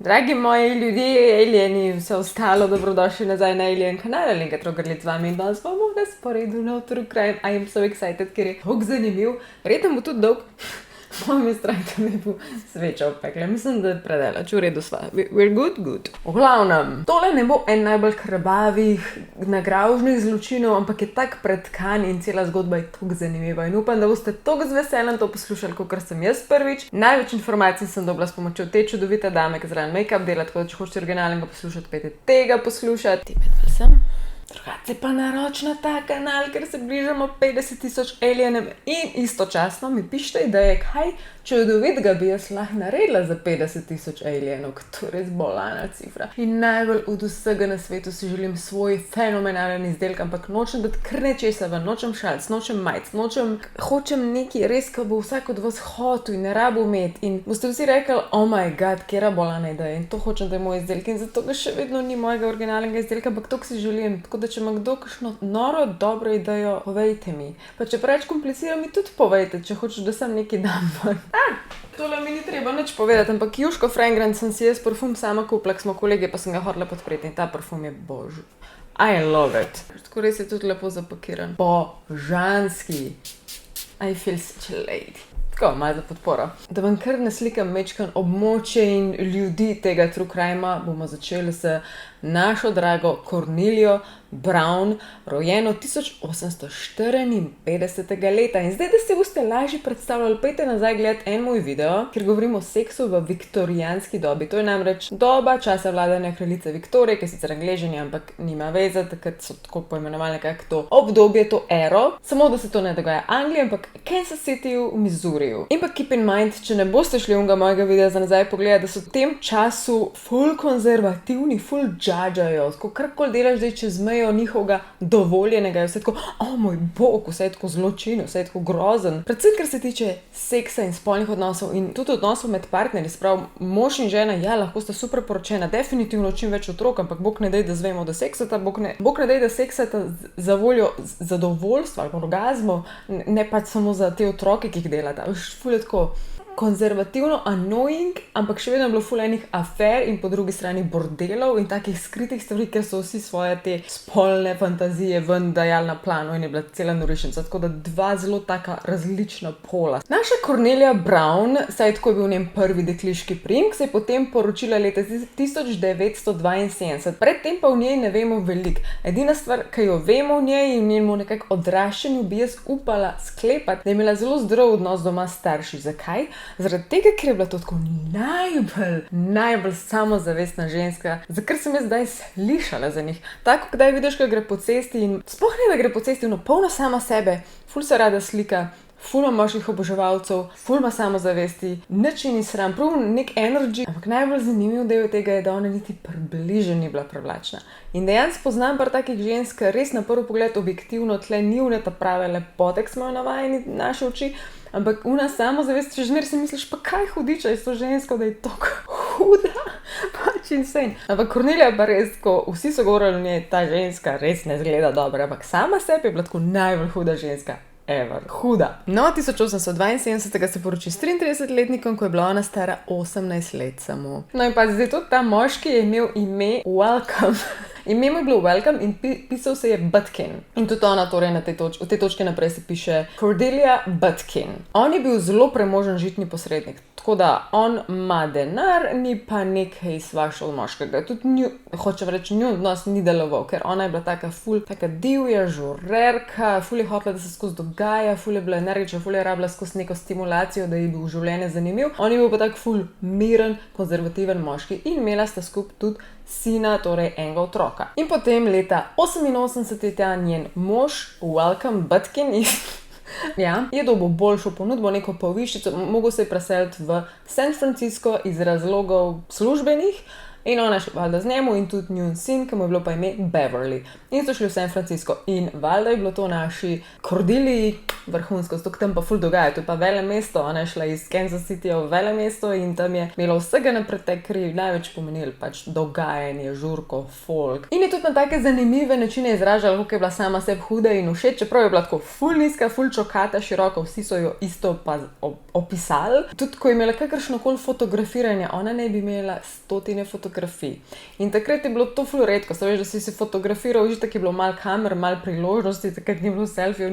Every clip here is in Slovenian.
Dragi moji ljudje, alieni in vse ostalo, dobrodošli nazaj na Alien kanal, Alenka Trogrlic z vami in danes bomo na sporedu na True Crime. I am so excited, ker je tako zanimiv. Verjetno bo tudi dolg. Moj mi strah, da ne bo sveča opekla. Mislim, da je predelač, v redu sva. We're good. V glavnem, tole ne bo en najbolj krvavih, nagravžnih zločinov, ampak je tak pretkan in cela zgodba je tako zanimiva. In upam, da boste tako z veseljem to poslušali, kot sem jaz prvič. Največ informacij sem dobila s pomočjo te čudovite dame, ki zraven make-up dela, tako da če hočete originalnega poslušati, pejte tega poslušati. Ti medvel sem. Drugače pa naročna ta kanal, ker se bližamo 50,000 alienem in istočasno mi pišite ideje, kaj čudovitega bi jaz lahko naredila za 50,000 alienov, ker to je res bolana cifra. In najbolj od vsega na svetu si želim svoj fenomenalen izdelek, ampak nočem dati kar nečesa ven, nočem šalc, nočem majc, hočem nekaj res, ko bo vsak od vas hotel in ne rabo imeti. In boste vsi rekli, oh my god, kjera bolana ideja in to hočem, da je moj izdelek in zato ga še vedno ni mojega originalnega izdelka, ampak to si želim. Tako da če ima kdo kakšno noro, dobro idejo, povejte mi. Pa če preveč komplicira, mi tudi povejte, če hočeš, da sem nekaj dam ven. Tole mi ni treba nič povedati, ampak Juško Fragrance sem si jaz parfum sama kupila, smo kolege, pa sem ga hotela podpreti in ta parfum je božji. I love it. Tako res je tudi lepo zapakiran. Božanski. I feel such a lady. Tako, malo za podporo. Da vam kar naslikam mečkan območje in ljudi tega True Crima, bomo začeli s našo drago Cornelijo Brown, rojeno 1854. leta. In zdaj, da se boste lažje predstavljali, pejte nazaj gledati en moj video, kjer govorimo o seksu v viktorijanski dobi. To je namreč doba časa vladanja kraljice Viktorije, ki je sicer Angležinja, ampak nima veze, takrat so tako poimenovali nekako to obdobje, to ero. Samo, da se to ne dogaja Angliji, ampak Kansas City v Missouriju. In pa keep in mind, če ne boste šli unga mojega videa za nazaj pogledati, da so v tem času ful konzervativni, ful judgeajo, tako karkoli delaš zdaj čez mejo njihovega dovoljenega, je vse tako, oh moj bog, vse je tako zločin, vse je tako grozen. Predvsem, kar se tiče seksa in spolnih odnosov in tudi odnosov med partnerji, sprav mož in žena, ja, lahko sta super poročena, definitivno čim več otrok, ampak Bog ne daj, da zvemo, da seksata, Bog ne daj, da seksata za voljo zadovoljstva ali orgazmov, ne pač samo za te otroke, ki jih delata. Ful je tako konzervativno, annoying, ampak še vedno je bilo ful enih afer in po drugi strani bordelov in takih skritih stvari, ker so vsi svoje te spolne fantazije ven dajali na plano in je bila cela norišnica, tako da dva zelo taka različna pola. Naša Cornelia Brown, saj tako je bil njen prvi dekliški priimek, se je potem poročila leta 1972. Predtem pa v njej ne vemo veliko. Edina stvar, ki jo vemo v njej in njemu nekako odraščanju, bi jaz upala sklepati, da je imela zelo zdrav odnos doma s starši. Zakaj? Zaradi tega, ker je bila to tako najbolj samozavestna ženska, za kar sem jaz zdaj slišala za njih. Tako, kdaj vidiš, ko gre po cesti in sploh ne, da gre po cesti, polna sama sebe, ful se rada slika, ful ima moških oboževalcev, ful ima samozavesti, nič ni sram, prav nek energy, ampak najbolj zanimiv del tega je, da ona niti približno ni bila privlačna. In dejansko poznam par takih žensk, res na prvi pogled objektivno tle ni une ta prave lepote, ki smo jo navajeni naše oči, ampak una samozavest, če žmer si misliš, pa kaj hudiča je s to žensko, da je tako huda, pač insane. Ampak Cornelia pa res, ko vsi so govorili o njej, ta ženska res ne zgleda dobro, ampak sama sebi je bila tako najbolj huda ženska ever. Huda. No, 1872 se poroči s 33-letnikom, ko je bila ona stara 18 let samo. No in pa zdaj tudi ta moški je imel ime Welcome. Ime mu je bilo Welcome in pisal se je Butkin. In tudi ona torej v tej točki naprej se piše Cordelia Butkin. On je bil zelo premožen žitni posrednik, tako da on ima denar, ni pa nekaj svašal moškega. Tudi hočem reči, njun odnos ni deloval, ker ona je bila taka divja žurerka, ful je hotela, da se skozi dogaja, ful je bila energična, ful je rabila skozi neko stimulacijo, da ji bil življenje zanimiv. On je bil pa tak ful miren, konzervativen moški in imela sta skupaj tudi sina, torej enega otroka. In potem leta 88 je ta njen mož, Welcome Butkin, je dobil boljšo ponudbo, neko povišico, mogel se je preseliti v San Francisco iz razlogov službenih, in ona je šla valjda z njemu in tudi njun sin, ki mu je bilo pa ime Beverly. In so šli v San Francisco in valjda je bilo to naši Cordelia vrhunsko, zato tam pa ful dogaja, to je pa velemesto, ona je šla iz Kansas Cityja v velemesto in tam je imela vsega na pretek, kar je največ pomenilo, pač dogajanje, žurko, folk. In je tudi na take zanimive načine izražala, kako je bila sama sebi huda in všeč, čeprav je bila tako ful nizka, ful čokata, široko, vsi so jo isto pa opisali. Tudi ko je imela kakršnokoli fotografiranje, ona ne bi imela 100 fotografij. In takrat je bilo to ful redko, se veš, da si se fotografiral, že tako je bilo malo kamer, malo priložnosti, takrat ni bilo selfijev,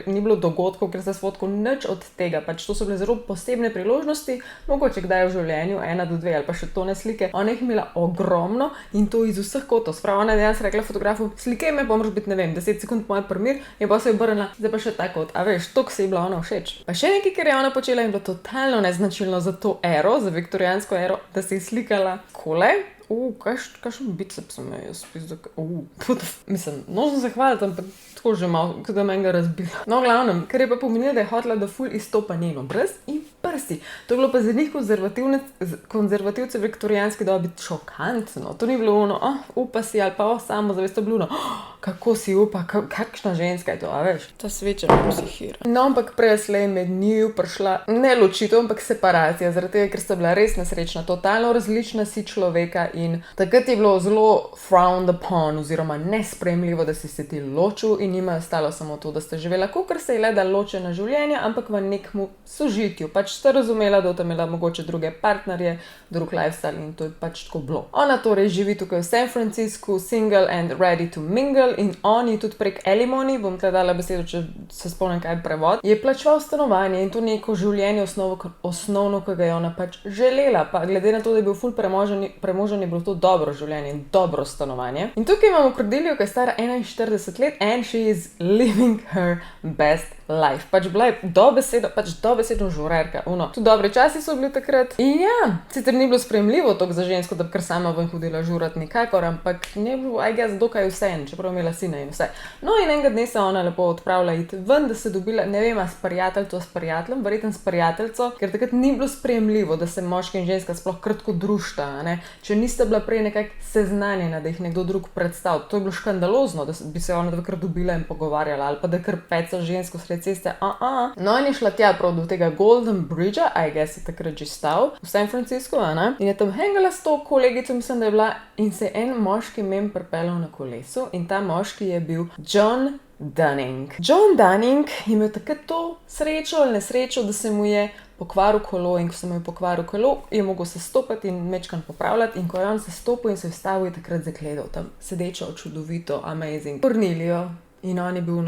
ni bilo dogodkov, ker se sfotkal nič od tega, pač to so bile zelo posebne priložnosti, mogoče kdaj v življenju, 1 do 2 ali pa še tone slike. Ona jih imela ogromno in to iz vseh kotov. Spravo ona je dejansko rekla fotografu, slikaj me, pa moraš biti, ne vem, 10 sekund po moj primir, in pa se je obrnila, zdaj pa še ta kot, a veš, to, se je bila ona všeč. Pa še nekaj, kar je ona počela in bilo totalno neznačilno za to ero, za viktorijansko ero, da se je slikala kole. Kakšen biceps sem jaz spizdok. Mislim, nožem se hvaliti, ampak tako že malo, kot da me ga razbila. No, glavnem, kar je pa pomenilo, da je hotela, da ful izstopa njeno brez in prsi. To je bilo pa za njih konzervativce v viktorijanski dobi šokantno. To ni bilo ono, upa si, ali pa samozavest, to je bilo ono, kako si upa, kakšna ženska je to, a veš? Ta sveča me psihira. No, ampak prej je med njiju prišla ne ločitev, ampak separacija, zaradi tega, ker sta bila res nesrečna, totalno različna si človeka in takrat je bilo zelo frowned upon oziroma nesprejemljivo, da si se ti ločil in njima je ostalo samo to, da sta živela kakor se je le da ločena življenja, ampak v nekmu sožitju. Pač sta razumela, da bosta imela mogoče druge partnerje, drug lifestyle in to je pač tako bilo. Ona torej živi tukaj v San Franciscu, single and ready to mingle in oni tudi prek alimony, bom tle dala besedo, če se spomnim kaj je prevod, je plačeval stanovanje in to neko življenje osnovno, ki ga je ona pač želela, pa glede na to, da je bil ful premožen, je bilo to dobro življenje in dobro stanovanje. In tukaj imamo Cordelijo, ki je stara 41 let and she is living her best life. Pač bila je dobesedno žurerka. Tudi dobri časi so bili takrat. In ja, sicer ni bilo sprejemljivo toliko za žensko, da bi kar sama ven hodila žurat nikakor, ampak ne bilo, dokaj vseeno, čeprav imela sina in vse. No in enega dne se ona lepo odpravila iti ven, da se dobila, ne vem, s prijateljem, verjetno s prijateljico, ker takrat ni bilo sprejemljivo, da se moški in ženska sploh kratko družita, ne. Če nista bila prej nekako seznanjena, da jih nekdo drug predstavlja, to je bilo škandalozno, da bi se ona dvakrat dobila in pogovarjala, ali pa da kar peca žensko sred ceste, No in je šla tja prav do tega Golden Bridgea, I guess je takrat že stal, v San Franciscu, in je tam hangala s to kolegico, mislim, da je bila, in se je en moški mem pripeljal na kolesu in ta moški je bil John Dunning. John Dunning je imel takrat to srečo ali nesrečo, da se mu je pokvaril kolo in ko se mu je pokvaril kolo, je mogel se stopati in mečkan popravljati in ko je on se stopil in se vstavil, je takrat zagledal tam sedečo, čudovito, amazing Cornelijo in on je bil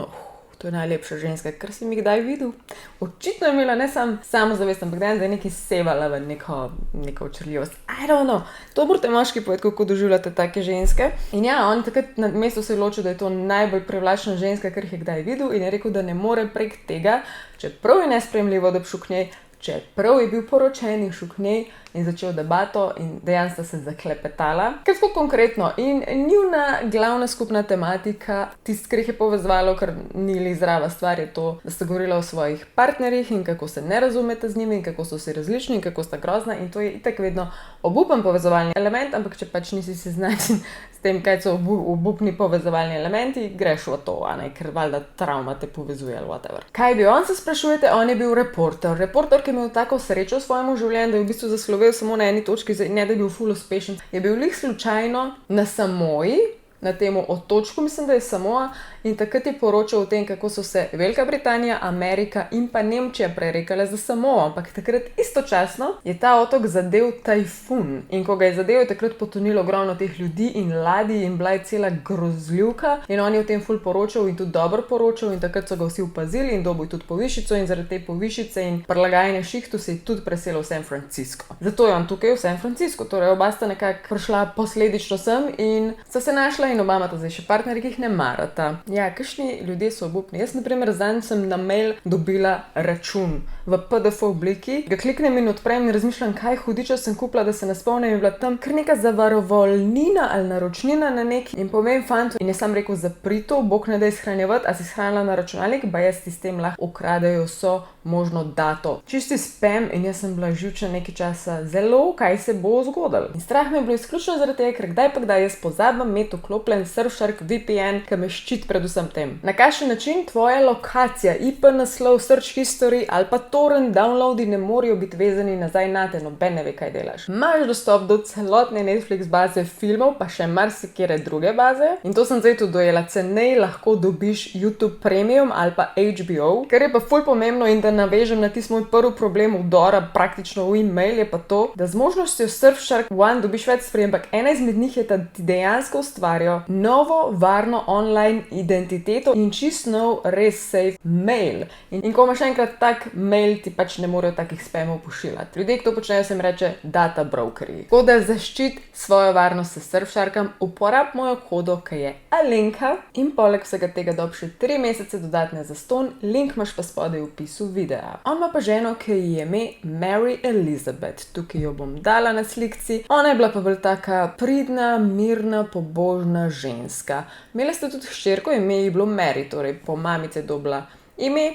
to je najlepša ženska, kar si mi kdaj videl. Očitno je imela ne samozavest, ampak da je nekaj sevala v neko očarljivost. I don't know. To morate moški povedati, kako doživljate take ženske. In ja, on takrat na mestu se je odločil, da je to najbolj privlačna ženska, kar jih je kdaj videl in je rekel, da ne more prek tega, čeprav je nesprejemljivo, da bi šel k njej, čeprav je bil poročen in šel k njej in začel debato in dejansko se zaklepetala. Ker tako konkretno in njuna glavna skupna tematika, tisto, kar jih je povezovalo, ker ni zdrava stvar, je to, da sta govorila o svojih partnerjih in kako se ne razumete z njimi in kako so si različni in kako sta grozna in to je itak vedno obupen povezovalni element, ampak če pač nisi seznanjen s tem, kaj so obupni povezovalni elementi, greš v to, ker valjda travma te povezuje ali whatever. Kaj je bil on, se sprašujete? On je bil reporter, ki je imel tako srečo v svojem življenju, da je v bistvu zaslovel samo na eni točki, ne da je bil ful uspešen. Je bil lih slučajno na Samoji, na temu otočku, mislim, da je Samoa, in takrat je poročal o tem, kako so se Velika Britanija, Amerika in pa Nemčija prerekale za Samoa, ampak takrat istočasno je ta otok zadel tajfun in ko ga je zadel, je takrat potonilo ogromno teh ljudi in ladij in bila je cela grozljivka in on je o tem ful poročal in tudi dobro poročal in takrat so ga vsi opazili in dobil tudi povišico in zaradi te povišice in prilagajanja šihtu se je tudi preselil v San Francisco. Zato je on tukaj v San Francisco, torej oba sta nekako prišla posledično sem in sta se našla in oba imata zdaj še partnerji, ki jih ne marata. Ja, kakšni ljudje so obupni. Jaz, na primer, zadnjič sem na mail dobila račun v PDF obliki, ga kliknem in odprem in razmišljam, kaj hudiča sem kupila, da se ne spomnim, je bila tam kar neka zavarovalnina ali naročnina na neki in povem fantu in je sam rekel, zapri to, bog ne da izhranjevati, a si shranila na računalnik, ba jaz s tem lahko ukradejo so možno dato. Čisti spam in jaz sem bila živčna nekaj časa zelo, kaj se bo zgodilo. In strah me je bilo izključno zaradi tega, ker kdaj pa kdaj jaz pozabim imeti vklopljen Surfshark VPN, ki me ščiti pred vsem tem. Na kakšen način tvoja lokacija, IP naslov, search history ali pa torrent downloadi ne morejo biti vezani nazaj nate, noben ne ve, kaj delaš. Imaš dostop do celotne Netflix baze filmov, pa še marsikere druge baze. In to sem zdaj tudi dojela, cenej lahko dobiš YouTube Premium ali pa HBO, kar je pa ful pomembno in da navežem na tisti moj prvi problem vdora praktično v e-mail, je pa to, da z možnostjo Surfshark One dobiš več stvari, ampak ena izmed njih je, da ti dejansko ustvarijo novo, varno online identiteto in čist nov, res safe mail. In ko imaš enkrat tak mail, ti pač ne morejo takih spamov pošiljati. Ljudje, ki to počnejo, se jim reče data brokerji. Tako da zaščit svojo varnost s Surfsharkom, uporab mojo kodo, ki je Alenka in poleg vsega tega dobi še 3 mesece dodatne zastonj, link imaš pa spodaj v opisu videa. On ima pa ženo, ki ji je ime Mary Elizabeth. Tukaj jo bom dala na slikci. Ona je bila pa bolj taka pridna, mirna, pobožna ženska. Imela sta tudi hčerko, ime ji je bilo Mary, torej po mamice dobila ime.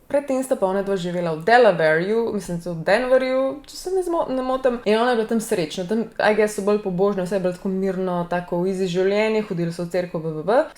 Predtem sta pa ona dva živela v Delawareu, mislim, v Denverju, če se ne motim. In ona je bila tam srečna, tam, I guess, so bolj pobožne, vse je bilo tako mirno, tako easy življenje, hodili so v cerkev,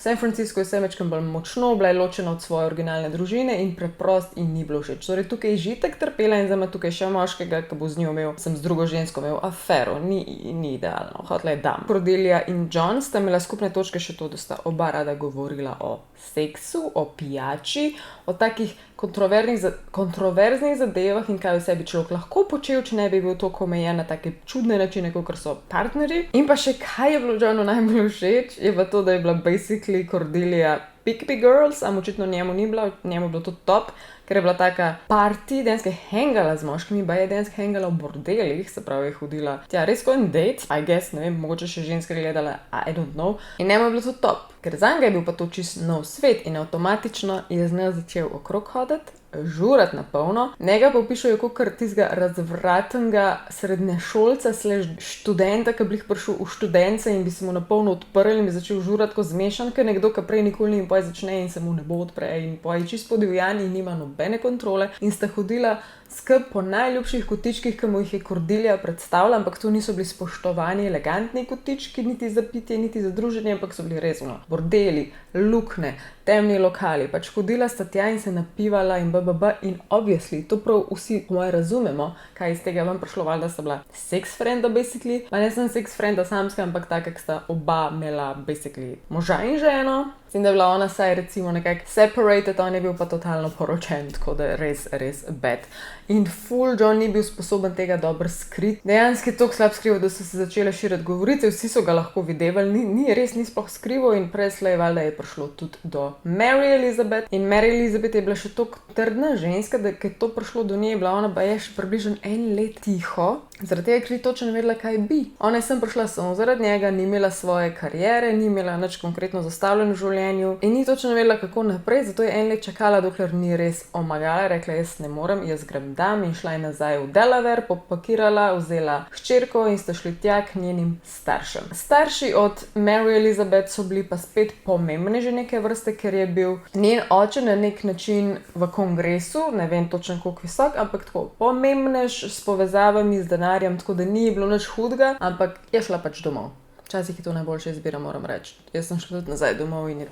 San Francisco je vse mečkam bolj močno, bila je ločena od svoje originalne družine in preprost in ni bilo všeč. Torej, tukaj je žitek trpela in zdaj ima tukaj še moškega, ki bo z njo imel, sem z drugo žensko imel afero, ni idealno, hotela je dam. Cordelia in John sta imela skupne točke še to, da sta oba rada govorila o seksu, o pijači, o takih kontroverznih zadevah in kaj vse bi človek lahko počel, če ne bi bil toliko omejen na take čudne načine, kot so partnerji. In pa še kaj je bilo Johnu najbolj všeč, je pa to, da je bila basically Cordelia pick-me girl, samo očitno njemu ni bila, njemu je bilo to top, ker je bila taka party, dejansko je hangala z moškimi, ba je dejansko hangala v bordelih, se pravi je hodila tja res kot en date, I guess, ne vem, mogoče še ženska gledala, I don't know, in njemu je bilo to top, ker zanj je bil pa to čist nov svet in avtomatično je z njo začel okrog hoditi, žurati na polno. Njega pa opišajo kot tistega razvratnega srednješolca študenta, ki bi prišel v študence in bi se mu na polno odprl in bi začel žurati kot zmešan, ker nekdo, ki prej nikoli in poj začne in se mu ne bo odpre in poj čist podivjan in nima nobene kontrole in sta hodila skrb po najljubših kotičkih, ki mu jih je Cordelia predstavila, ampak to niso bili spoštovani, elegantni kotički, niti za pitje, niti za druženje, ampak so bili res bordeli, lukne, temni lokali. Pač hodila sta tja in se napivala in in obviously, to prav vsi po moje razumemo, kaj iz tega vam prišlo, valjda sta bila sex frienda basically, pa ne sem sex frienda samska, ampak taka, ki sta oba imela basically moža in ženo. S tem, da je bila ona saj recimo nekako separated, on je bil pa totalno poročen, tako da je res bad. In full John ni bil sposoben tega dobro skriti. Dejansko je toliko slab skrival, da so se začele širiti govorice, vsi so ga lahko videvali, ni sploh skrival in preslej valjda je prišlo tudi do Mary Elizabeth. In Mary Elizabeth je bila še toliko trdna ženska, da je to prišlo do nje, je bila ona pa je še približno 1 let tiho, zaradi tega, ker ni točno vedela, kaj bi. Ona je sem prišla samo zaradi njega, ni imela svoje kariere, ni imela nič konkretno zastavljeno v življenju in ni točno vedela, kako naprej, zato je 1 let čakala, dokler ni res omagala, rekla, jaz ne morem, jaz grem dam in šla je nazaj v Delaware, popakirala, vzela hčerko in sta šli tja k njenim staršem. Starši od Mary Elizabeth so bili pa spet pomembni že neke vrste, ker je bil njen oče na nek način v kongresu, ne vem točno koliko visok, ampak tako pomembnež s povezavami z denarjem, tako da ni bilo nič hudega, ampak je šla pač domov. Včasih je to najboljša izbira, moram reči. Jaz sem šla tudi nazaj domov in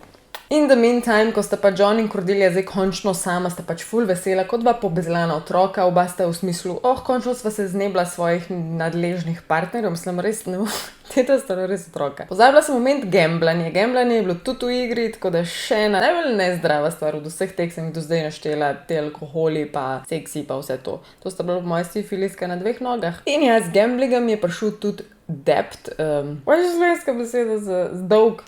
in the meantime, ko sta pa John in Cordelia zdaj končno sama, sta pač ful vesela, kot dva pobezlana otroka, oba sta v smislu, končno sva se znebila svojih nadležnih partnerjev, mislim, res ne bo, teta sta res otroka. Pozabila sem moment gamblanje je bilo tudi v igri, tako da še ena najbolj nezdrava stvar od vseh teh sem jih do zdaj naštela, te alkoholi pa seksi pa vse to. To sta bila moja sifiliska na 2 nogah. In ja, z gamblingom je prišel tudi debt, kaj je slovenska beseda za dolg.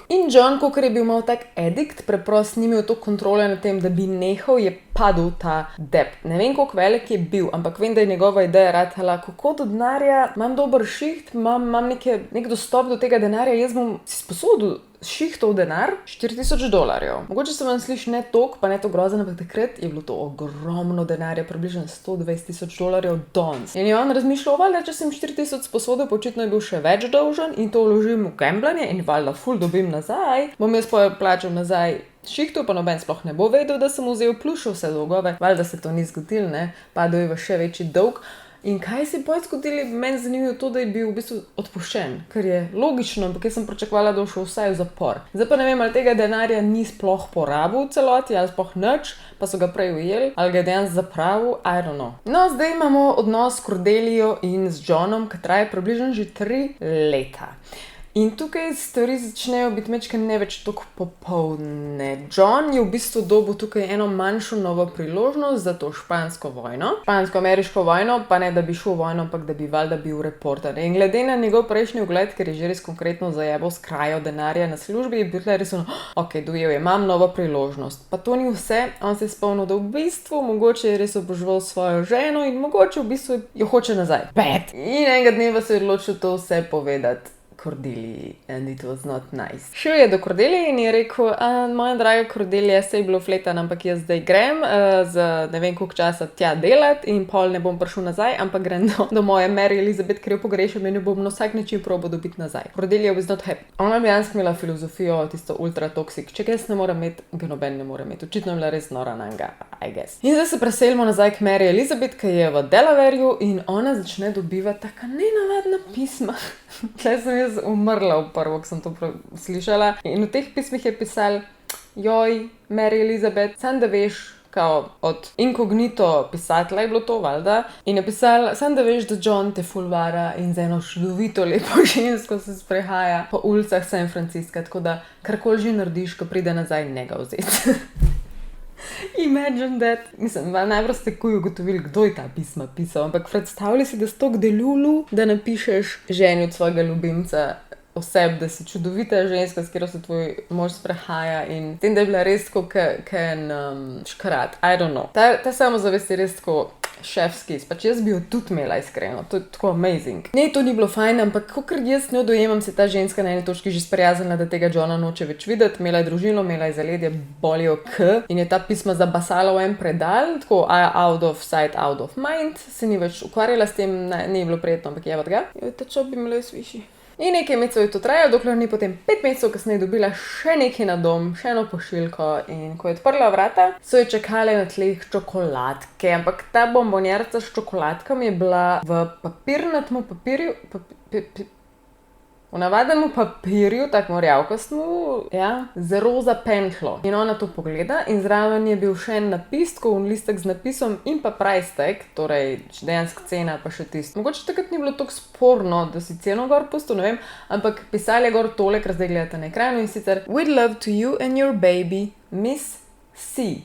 In John, kakor je bil malo tak addict, preprosto ni imel to kontrole nad tem, da bi nehal, je padel ta debt. Ne vem, koliko velik je bil, ampak vem, da je njegova ideja ratala, kako do denarja, imam dober šiht, imam nek dostop do tega denarja, jaz bom si sposodil šihtov denar, $4000. Mogoče se vam sliši ne toliko, pa ne to grozno, ampak takrat je bilo to ogromno denarja, približno $120,000 danes. In je on razmišljal, valjda, če sem 4000 sposodil, očitno je bil še več dolžen in to vložim v gamblanje in valjda ful dobim nazaj, bom jaz plačal nazaj šihtu, pa noben sploh ne bo vedel, da sem vzel plus še vse dolgove, valjda se to ni zgodilo, ne, padel je v še večji dolg. In kaj se je potem zgodilo, meni zanimivo to, da je bil v bistvu odpuščen, kar je logično, ampak jaz sem pričakovala, da bo šel vsaj v zapor. Zdaj pa ne vem, ali tega denarja ni sploh porabil v celoti, ali sploh nič, pa so ga prej ujeli, ali ga je dejansko zapravil, I don't know. No, zdaj imamo odnos s Cordelijo in z Johnom, ki traja približno že 3 leta. In tukaj stvari začnejo biti mečke ne več tako popolne. John je v bistvu dobil tukaj eno manjšo novo priložnost za to špansko vojno. Špansko-ameriško vojno, pa ne da bi šel v vojno, ampak da bi valjda bil reporter. In glede na njegov prejšnji ugled, ker je že res konkretno zajebal s krajo denarja na službi, je bil tle res ok, dojel je, imam novo priložnost. Pa to ni vse, on se je spomnil, da v bistvu mogoče je res oboževal svojo ženo in mogoče v bistvu jo hoče nazaj. Bad! In enega dneva se je odločil to vse povedati Cordeliji, and it was not nice. Šel je do Cordelije in je rekel, moja draga Cordelija, saj je bilo fletan, ampak jaz zdaj grem za ne vem koliko časa tja delati in pol ne bom prišel nazaj, ampak grem do moje Mary Elizabeth, ker jo pogrešam in jo bom na vsak način probal dobiti nazaj. Cordelia was not happy. Ona bi dejansko imela filozofijo tisto ultra toksik, če jaz ne morem imeti, ga noben ne more imeti. Očitno je bila res nora nanga, I guess. In zdaj se preselimo nazaj k Mary Elizabeth, ki je v Delawareu in ona začne dobivati taka nenavadna pisma. Tle sem jaz umrla v prvo, ko sem to slišala. In v teh pismih je pisal, joj, Mary Elizabeth, sam da veš, kao od inkognito pisatelja je bilo to, valjda. In je pisal, sam da veš, da John te fulvara in za eno čudovito lepo žensko se sprehaja po ulicah San Francisca, tako da karkoli že narediš, ko pride nazaj, ne ga vzeti. Imagine that. Mislim, najprej ste kuj ugotovili, kdo je ta pisma pisal, ampak predstavljaj si, da si toliko delulu, da napišeš ženi od svojega ljubimca oseb, da si čudovita ženska, s katero se tvoj mož sprehaja in tem, da je bila res tako škarat. I don't know. Ta samozavest je res tako šefski, pač jaz bi jo tudi imela iskreno, to je tako amazing. Ne, to ni bilo fajn, ampak kakor jaz njo dojemam, se ta ženska na eni točki že sprijaznila, da tega Johna noče več videti, imela je družino, imela je zaledje, bolijo in je ta pisma zabasala v en predal, tako out of sight, out of mind, se ni več ukvarjala s tem, ni bilo prijetno, ampak jevat ga. Ta čop bi imela jaz višji. In nekaj mesecev je to trajalo, dokler ni potem 5 mesecev kasneje dobila še nekaj na dom, še eno pošiljko in ko je odprla vrata, so jo čakale na tleh čokoladke, ampak ta bombonjerca s čokoladkami je bila v papirnatem papirju, v navadnem papirju, tako morjavkastmu, z roza pentlo. In ona to pogleda in zraven je bil še en napis, tako un listek z napisom in pa price tag, torej dejansko cena pa še tisto. Mogoče takrat ni bilo tako sporno, da si ceno gor pustil, ne vem, ampak pisali je gor tole, kar zdaj gledate na ekranu in sicer With love to you and your baby, Miss C.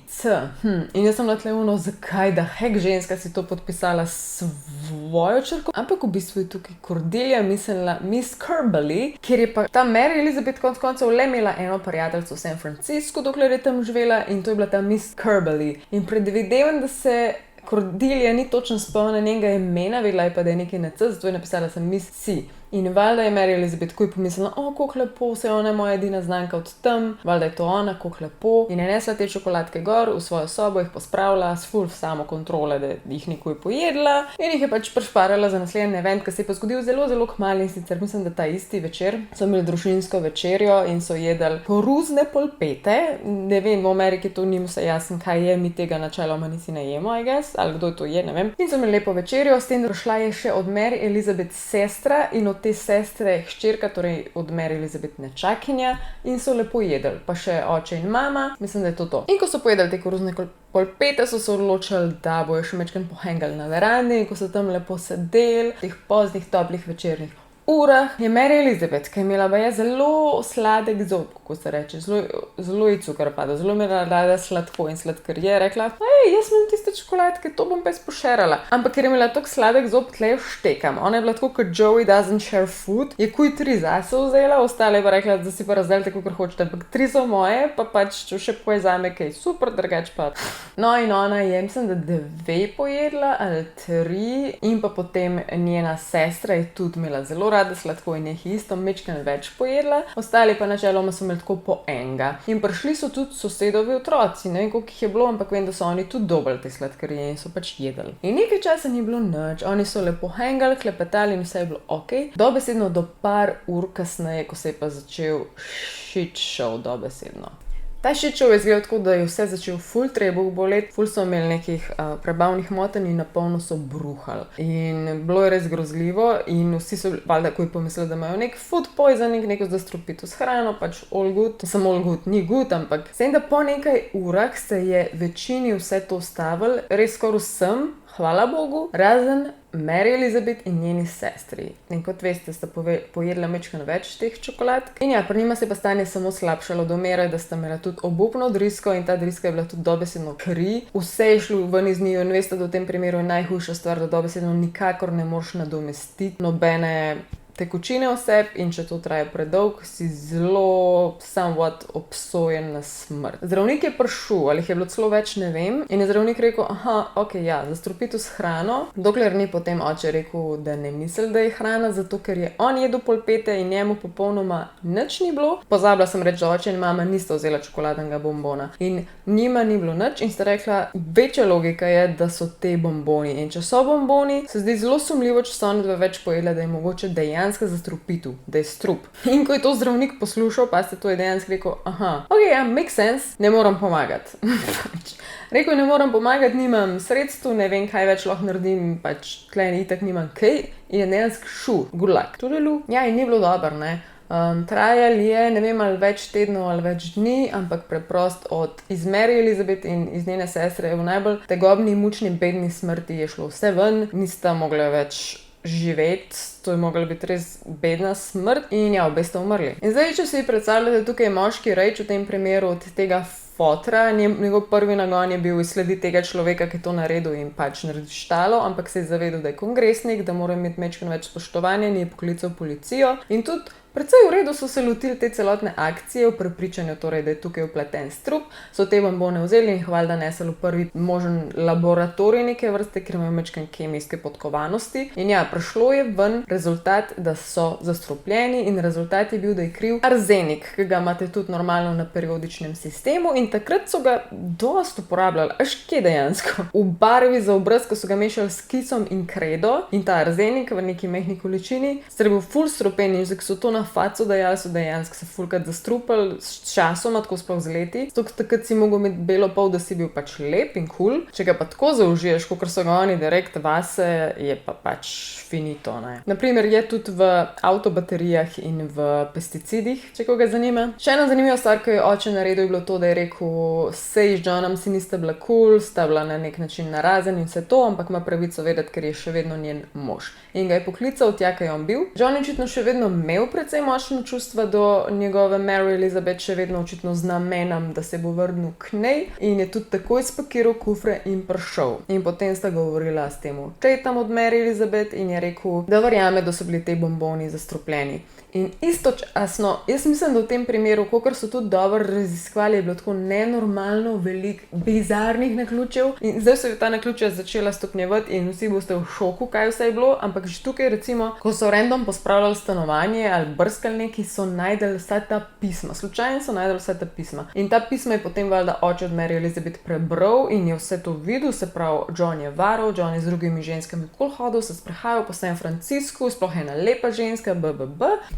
In jaz sem na tle zakaj da hek ženska si to podpisala svojo črko, ampak v bistvu je tukaj Cordelia mislila Miss Kirby, kjer je pa ta Mary Elizabeth konec koncev le imela eno prijateljico v San Franciscu, dokler je tam živela in to je bila ta Miss Kirby. In predvidevam, da se Cordelia ni točno spomnila njenega imena, vedela je pa, da je nekaj na C, zato je napisala sem Miss C. In valjda je Mary Elizabeth kuj pomislila, koliko lepo, se ona je moja edina znanka od tam, valjda je to ona, koliko lepo. In je nesla te čokoladke gor v svojo sobo, jih pospravila s full samokontrole, da jih nikuj pojedla in jih je pač prešparala za naslednji event, ki se je pa zgodil zelo, zelo kmalu in sicer mislim, da ta isti večer so imeli družinsko večerjo in so jedli koruzne polpete. Ne vem, v Ameriki to ni vse jasno, kaj je, mi tega načeloma nisi ne jemo, I guess, ali kdo to je, ne vem. In so imeli lepo večerjo, s tem došla je še od Mary Elizabeth sestra in od te sestre hčerka, torej od Mary Elizabeth nečakinja in so lepo jedli, pa še oče in mama, mislim, da je to. In ko so pojedli te koruzne polpete, so se odločili, da bojo še mečkaj pohengali na verandi in ko so tam lepo sedeli, v teh poznih, toplih večernih urah, je Mary Elizabeth, ki je imela baje zelo sladek zob, kako se reče, zelo ji cukor pada, zelo imela rada sladko in sladkar je rekla, jaz imam tiste čokoladke, to bom pa izpošerala. Ampak ker je imela tako sladek zob, tle jo štekam. Ona je bila tako kot Joey doesn't share food, je kuj 3 zase vzela, ostale je pa rekla, da si pa razdelite, kakor hočete, ampak 3 so moje, pa pač če še poje zame kaj super, drugač pa. No in ona je, mislim, da 2 pojedla ali 3 in pa potem njena sestra je tudi imela zelo rada sladko in je isto mečken več pojedla, ostali pa načeloma so imeli tako po enega. In prišli so tudi sosedovi otroci, ne vem, koliko jih je bilo, ampak vem, da so oni tudi dobili te sladkarije in so pač jedli. In nekaj časa ni bilo nič, oni so lepo hangali, klepetali in vse je bilo okej. Dobesedno do par ur kasneje, ko se je pa začel shit show, dobesedno. Ta shit show je izgledal tako, da je vse začel ful trebuh boleti, ful so imeli nekih prebavnih motenj in napolno so bruhali. In bilo je res grozljivo in vsi so valjda takoj pomislili, da imajo nek food poisoning, neko zastrupitev s hrano, pač all good. Samo all good, ni good, ampak vsem, da po nekaj urah se je večini vse to stavilo, res skoraj vsem, hvala Bogu, razen Mary Elizabeth in njeni sestri. In kot veste, sta pojedla mečkano več teh čokoladk. In ja, pri njima se je pa stanje samo slabšalo do mere, da sta imela tudi obupno drisko in ta driska je bila tudi dobesedno kri. Vse je šlo ven iz njiju in veste, da v tem primeru je najhujša stvar, da dobesedno nikakor ne moreš nadomestiti nobene tekočine oseb in če to traja predolg, si zelo somewhat obsojen na smrt. Zdravnik je prišel, ali jih je bilo celo več, ne vem, in je zdravnik rekel, ja, zastrupitev s hrano, dokler ni potem oče rekel, da ne misli, da je hrana, zato ker je on jedel polpete in njemu popolnoma nič ni bilo. Pozabila sem reči, da oče in mama nista vzela čokoladnega bombona in njima ni bilo nič in sta rekla, večja logika je, da so te bomboni in če so bomboni, se zdi zelo sumljivo, če so oni dva več pojedla, da je mogoče dejanska zastrupitev, da je strup. In ko je to zdravnik poslušal, pa se to je dejansko rekel, ja, make sense, ne moram pomagati. Rekel, ne moram pomagati, nimam sredstv, ne vem, kaj več lahko naredim, pač tle itak nimam kaj, in je dejansko šel, good luck. Tudelu. Ja, in ni bilo dobro, ne. Trajal je, ne vem, ali več tednov ali več dni, ampak preprost iz Mary Elizabeth in iz njene sestre v najbolj tegobni, mučni, bedni smrti je šlo vse ven, nista mogla več živeti, to je mogla biti res bedna smrt in ja, obe sta umrli. In zdaj, če si predstavljate, tukaj je moški reč v tem primeru od tega fotra, njegov prvi nagon je bil izslediti tega človeka, ki je to naredil in pač naredi štalo, ampak se je zavedal, da je kongresnik, da mora imeti majčkeno več spoštovanja in je poklical policijo in tudi precej v redu so se lotili te celotne akcije v prepričanju, torej, da je tukaj vpleten strup, so te bombone vzeli in jih valjda nesli v prvi možen laboratorij neke vrste, ker imajo majčkeno kemijske podkovanosti. In ja, prišlo je ven rezultat, da so zastrupljeni in rezultat je bil, da je kriv arzenik, ki ga imate tudi normalno na periodičnem sistemu in takrat so ga dosti uporabljali, až kje dejansko. V barvi za obraz, ko so ga mešali s kisom in kredo in ta arzenik v neki majhni količini, se je bil ful strupen in so to na faco dajali, so dejansko se fulkrat zastrupali s časom, tako sploh z leti. Takrat si mogel imeti belo pol, da si bil pač lep in cool. Če ga pa tako zaužiješ, kakor so ga oni direkt vase, je pa pač finito, ne. Naprimer, je tudi v avtobaterijah in v pesticidih, če koga zanima. Še ena zanimiva stvar, ki je oče naredil, je bilo to, da je rekel, sej z Johnom si nista bila cool, sta bila na nek način narazen in vse to, ampak ima pravico vedeti, ker je še vedno njen mož. In ga je poklical tja, kaj je on bil. John je očitno še vedno imel precej močno čustva do njegove Mary Elizabeth, še vedno očitno z namenom, da se bo vrnil k njej in je tudi takoj spakiral kufre in prišel. In potem sta govorila s tem očetom od Mary Elizabeth in je rekel, da verjame, da so bili te bomboni zastrupljeni. In istočasno, jaz mislim, da v tem primeru, kakor so tudi dobro raziskovali, je bilo tako nenormalno veliko bizarnih naključjev in zdaj so ta naključja začela stopnjevati in vsi boste v šoku, kaj vse je bilo, ampak že tukaj recimo, ko so random pospravljali stanovanje ali brskali neki, so najdeli vsa ta pisma, slučajno so najdeli vsa ta pisma. In ta pisma je potem valjda oče od Mary Elizabeth prebral in je vse to videl, se pravi, John je varal, John je z drugimi ženskami okoli hodil, se sprehajal po San Franciscu, sploh ena lepa ženska,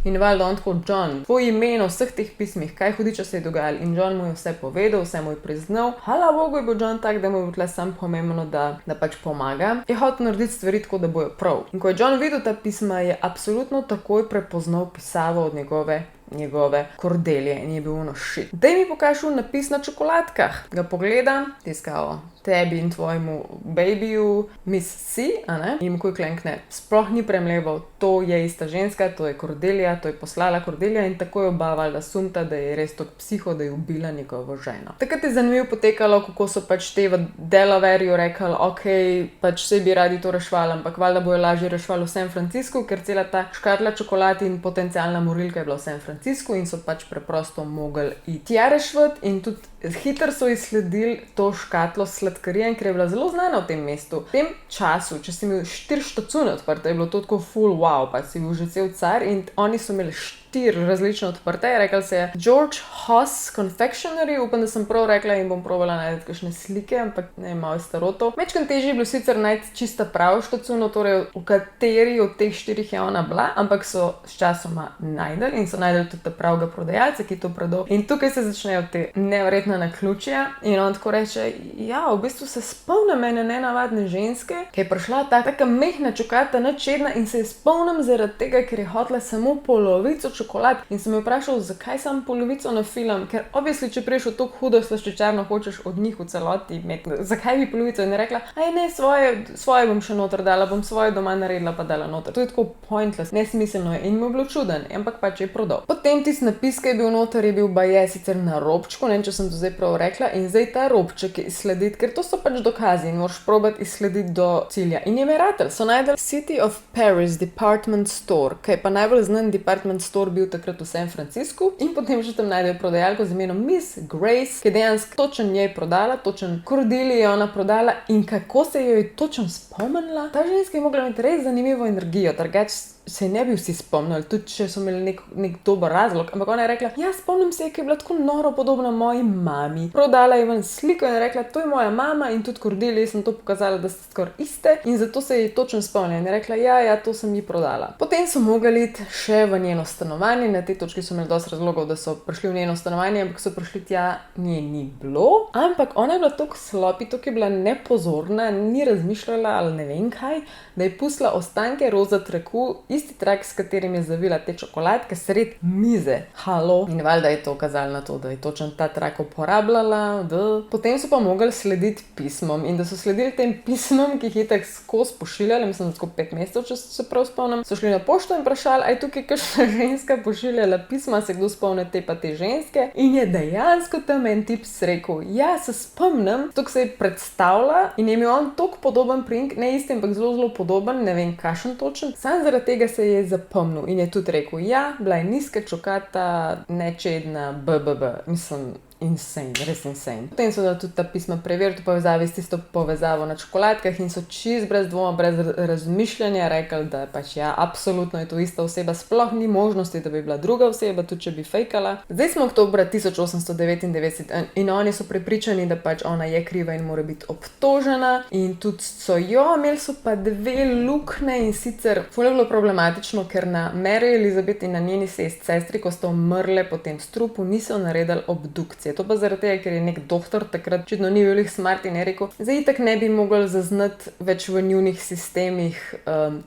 In valjda on tako, John, tvoj ime na vseh teh pismih, kaj hudiča se je dogajalo. In John mu je vse povedal, vse mu je priznal. Hvala Bogu je bil John tak, da mu je bilo tle sam pomembno, da pač pomaga. Je hotel narediti stvari tako, da bojo prav. In ko je John videl ta pisma, je absolutno takoj prepoznal pisavo od njegove Cordelie in je bil ono shit. Daj mi pokažu napis na čokoladkah. Ga pogleda, tiskao, tebi in tvojemu babyju, Miss C, a ne? In ko je klenkne, sploh ni premleval, to je ista ženska, to je Cordelia, to je poslala Cordelia in tako je oba valjda sumta, da je res tok psiho, da je ubila njegovo ženo. Takrat je zanimivo potekalo, kako so pač te v Delawareu rekli, okej, pač vse bi radi to rešvali, ampak valjda bojo lažje rešvali v San Franciscu, ker cela ta škatla čokolad in potencialna morilka je bila v San Franciscu in so pač preprosto mogli iti tja rešvati in tudi Hitro so izsledili to škatlo s sladkarijami, ker je bila zelo znana v tem mestu. V tem času, če si imel 4 štacune odprte, je bilo to tako full wow, pa si bil že cel car in oni so imeli 4 različne odprte. Rekli se je George Hoss Confectionery, upam, da sem prav rekla in bom provala najti kakšne slike, ampak ne, malo je staroto. Mečkam težje je bilo sicer najti čista prav štacuno, torej v kateri od teh 4 je ona bila, ampak so s časoma najdeli in so najdeli tudi pravega prodajalca, ki to prodal. In tukaj se začnejo te neverjetna naključja in on tako reče, ja, v bistvu se spomnim ene nenavadne ženske, ki je prišla taka mehna čokolada, načedna in se je spomnim zaradi tega, ker je hotela samo polovico čokolad in sem jo vprašal, zakaj sam polovico na film, ker obvisli, če priješ v tako hudo slaščičarno, hočeš od njih v celoti imeti, zakaj bi polovico? In je rekla, ne, svoje bom še noter dala, bom svoje doma naredila pa dala noter. To je tako pointless, nesmiselno je in mu je bilo čuden, ampak pač je prodal. Potem tisti napis, ki je bil noter, je bil baje sicer na robčku, ne vem, če sem to zdaj prav rekla, in zdaj ta robček je izslediti, ker to so pač dokazi in moraš probati izslediti do cilja. In je meratelj, so najdeli City of Paris Department Store, ki je pa najbolj znan department store bil takrat v San Franciscu in potem že tam najdejo prodajalko z imenom Miss Grace, ki je dejansko točen njej prodala, točen Cordelia je ona prodala in kako se jo je točen spomnila. Ta ženska je mogla imeti res zanimivo energijo, drugače se ne bi vsi spomnili, tudi če so imeli nek dober razlog, ampak ona je rekla, ja, spomnim se, ki je bila tako noro podobna moji mami. Prodala je ven sliko in je rekla, to je moja mama in tudi Cordelia, sem to pokazala, da ste skoraj iste in zato se je točno spomnila in je rekla, ja, to sem ji prodala. Potem so mogli iti še v njeno stanovanje, na tej točki so imeli dosti razlogov, da so prišli v njeno stanovanje, ampak so prišli tja, nje ni bilo, ampak ona je bila toliko slopi, toliko je bila nepozorna, ni razmišljala ali ne vem kaj, da je pustila ostanke roza traku, isti trak, s katerim je zavila te čokoladke sred mize. Halo. In valjda je to kazalo na to, da je točno ta trak uporabljala. Potem so pa mogli slediti pismom in da so sledili tem pismom, ki jih je tako skozi pošiljali, mislim, da tako 5 mesecev, če se prav spomnim, so šli na pošto in vprašali, aj tukaj kakšna ženska pošiljala pisma, se kdo spomne te pa te ženske in je dejansko tam en tip rekel, ja, se spomnim, tukaj se je predstavila in je imel on toliko podoben priimek, ne isti, ampak zelo podoben, ne vem kakšen točen, sam zaradi tega se je zapomnil in je tudi rekel, ja, bila je nizka čokata, nečedna, mislim, insane, res insane. Potem so da tudi ta pisma preverili v povezavi s tisto povezavo na čokoladkah in so čist brez dvoma, brez razmišljanja rekli, da pač ja, absolutno je to ista oseba, sploh ni možnosti, da bi bila druga oseba, tudi če bi fejkala. Zdaj smo oktobra 1899 in oni so prepričani, da pač ona je kriva in mora biti obtožena in tudi so jo, imeli so pa 2 luknje in sicer ful je bilo problematično, ker na Mary Elizabeth in na njeni sestri, ko sta umrle po tem strupu, niso naredili obdukcije. To pa zaradi tega, ker je nek doktor takrat očitno ni bil smart in je rekel, zdaj itak ne bi mogli zaznati več v njunih sistemih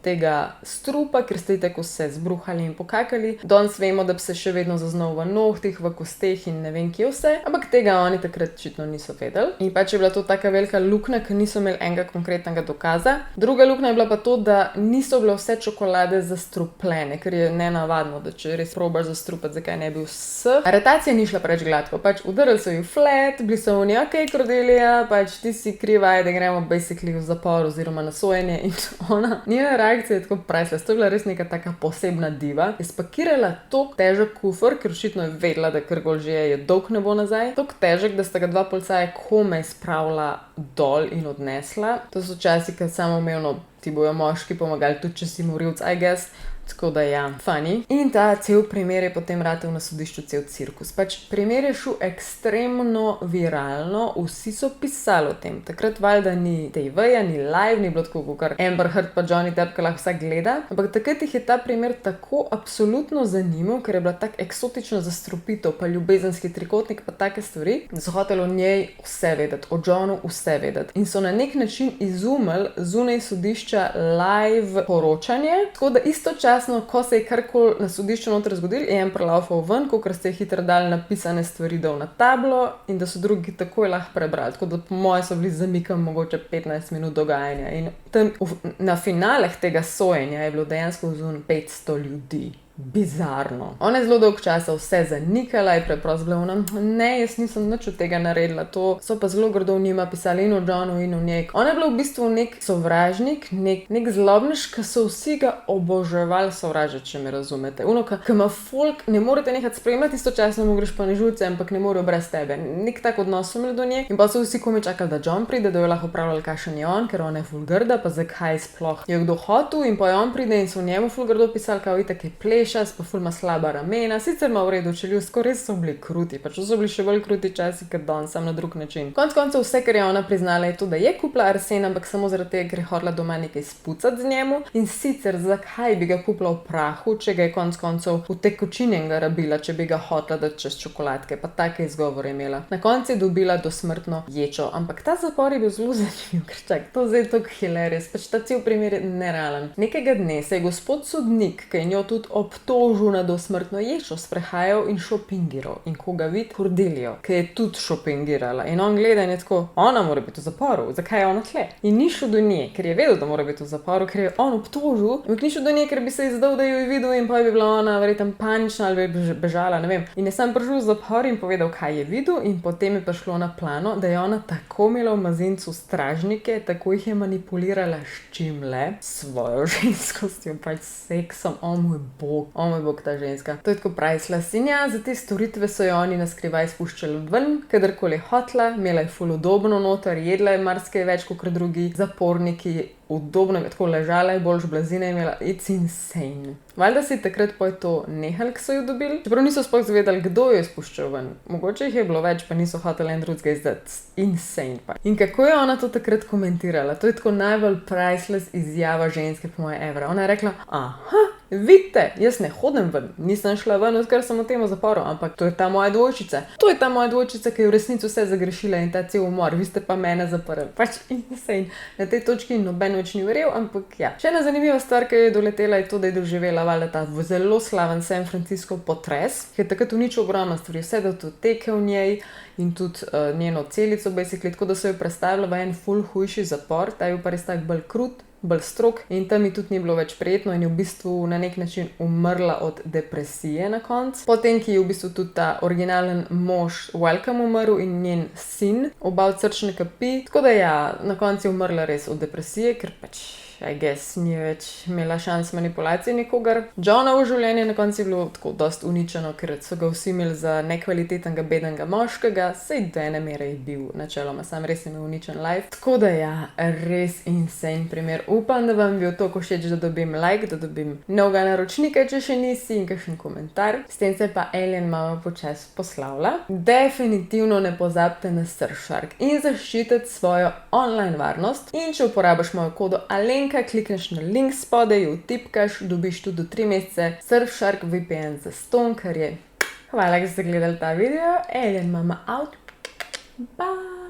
tega strupa, ker ste itak vse zbruhali in pokakali. Danes vemo, da bi se še vedno zaznal v nohtih, v kosteh in ne vem kje vse, ampak tega oni takrat očitno niso vedeli. In pač je bila to taka velika luknja, ker niso imeli enega konkretnega dokaza. Druga luknja je bila pa to, da niso bile vse čokolade zastrupljene, ker je nenavadno, da če res probaš zastrupati, zakaj ne bi vse. Aretacija ni šla preveč gladko, pač udarili so ju flat, bili so oni, ok, Cordelia, pač ti si kriva, da gremo basically v zapor oziroma na sojenje in ona. Njena reakcija je tako priceless, to je bila res neka taka posebna diva. Je spakirala toliko težek kufer, ker očitno je vedela, da karkoli že je dolg ne bo nazaj. Toliko težek, da sta ga 2 policaja komaj spravila dol in odnesla. To so časi, kad samoumevno ti bojo moški pomagali, tudi če si morilc, I guess. Tako da ja, funny. In ta cel primer je potem ratel na sodišču cel cirkus. Pač primer je šel ekstremno viralno, vsi so pisali o tem. Takrat valjda ni TV-ja, ni live, ni bilo tako, kar Amber Heard pa Johnny Depp, ki lahko vsak gleda. Ampak takrat jih je ta primer tako absolutno zanimal, ker je bila tak eksotična zastrupitev, pa ljubezenski trikotnik, pa take stvari, da so hoteli o njej vse vedeti, o Johnu vse vedeti. In so na nek način izumili zunaj sodišča live poročanje, tako da istočasno, ko se je karkoli na sodišču noter zgodil, je en prelaufal ven, kakor ste hitro dali napisane stvari dol na tablo in da so drugi takoj lahko prebrali. Tako da po moje so bili zamikam mogoče 15 minut dogajanja. In tam na finaleh tega sojenja je bilo dejansko vzun 500 ljudi. bizarno. Ona je zelo dolgo časa vse zanikala, je preprosto bila ona, ne, jaz nisem nič od tega naredila, to so pa zelo grdo v njima pisali in o Johnu in o njej. Ona je bila v bistvu nek sovražnik, nek zlobnež, ki so vsi ga oboževali sovražiti, če me razumete. Ono, ki ima folk, ne morete nehati spremljati, istočasno mu greš pa na živce, ampak ne morejo brez tebe. Nek tak odnos so imeli do nje in pa so vsi komaj čakali, da John pride, da jo lahko upravljali, kakšen je on, ker ona je ful grda, pa zakaj sploh je kdo hotel in pa on pride in so njemu ful grdo pisali, kao itak je plešas, pa ful ima slaba ramena, sicer ima v redu čeljustko, res so bili kruti, pač so bili še bolj kruti časi, kot danes, sam na drug način. Konec koncev vse, kar je ona priznala, je to, da je kupila arsen, ampak samo zaradi tega, ker je hotela doma nekaj spucati z njemu in sicer zakaj bi ga kupila v prahu, če ga je konec koncev v tekočinjenega rabila, če bi ga hotela dati čez čokoladke, pa take izgovore imela. Na koncu je dobila dosmrtno ječo, ampak ta zapor je bil zelo zanimiv, ker čak, to zdaj je tako hilarious, pač ta cel primer je nerealen. Nekega dne se je gospod sodnik, ki je njo tudi obtožil na dosmrtno ječo, sprehajal in šopingiral in ko ga vidi Cordelijo, ki je tudi šopingirala in on gleda in je tako, ona mora biti v zaporu, zakaj je ona tle? In ni šel do nje, ker je vedel, da mora biti v zaporu, ker je on obtožil, ampak ni šel do nje, ker bi se izdal, da jo je videl in pa bi bila ona verjetno panična ali bi bežala, ne vem. In je sam prišel v zapor in povedal, kaj je videl in potem je prišlo na plano, da je ona tako imela v mazincu stražnike, tako jih je manipulirala s čim le, svojo ženskostjo, pač seksom, o moj bog, ta ženska. To je tako priceless. In ja, za te storitve so jo oni naskrivaj spuščali ven, kadarkoli je hotla, imela je ful udobno noter, jedla je marsikaj več kot drugi zaporniki, udobno je tako ležala, je boljš blazine imela, it's insane. Valjda si takrat pa je to nehal, ko so jo dobili, čeprav niso sploh zvedali, kdo jo je spuščal ven. Mogoče jih je bilo več, pa niso hoteli en drugega izdati. Insane pa. In kako je ona to takrat komentirala? To je tako najbolj priceless izjava ženske po moje ever. Ona je rekla, aha, vidite, jaz ne hodim ven, nisem šla ven, odkar sem v tem zaporu, ampak to je ta moja dvojčica. To je ta moja dvojčica, ki je v resnici vse zagrešila in ta cel umor, vi ste pa mene zaprli. Pač insane. Na tej točki noben več ni verjel, ampak ja. Še ena zanimiva stvar, ki je doletela, je to, da je doživela valjda ta zelo slaven San Francisco potres, ki je takrat uničil ogromno stvari, vse datoteke v njej in tudi njeno celico, basically, tako da so jo prestavili v en ful hujši zapor, ta je bil pa res tak bolj krut, bolj strog in tam ji tudi ni bilo več prijetno in je v bistvu na nek način umrla od depresije na koncu. Potem, ki je v bistvu tudi ta originalen mož Welcome umrl in njen sin, oba od srčne kapi, tako da ja, na koncu je umrla res od depresije, ker pač I guess ni več imela šans manipulacije nikogar. Johnovo življenje na koncu je bilo tako dost uničeno, ker so ga vsi imeli za nekvalitetnega, bednega moškega, sej do ene mere je bil načeloma, sam res je imel uničen life. Tako da ja, res insane primer. Upam, da vam bil toliko všeč, da dobim like, da dobim novega naročnika, če še nisi in kakšen komentar. S tem se pa Alien mama počas poslavlja. Definitivno ne pozabite na Surfshark in zaščititi svojo online varnost. In če uporabiš mojo kodo Alenka, klikneš na link spodaj, jo vtipkaš, dobiš tudi do 3 mesece Surfshark VPN za ston, kar je. Hvala, da ste gledali ta video. Alien mama out. Bye!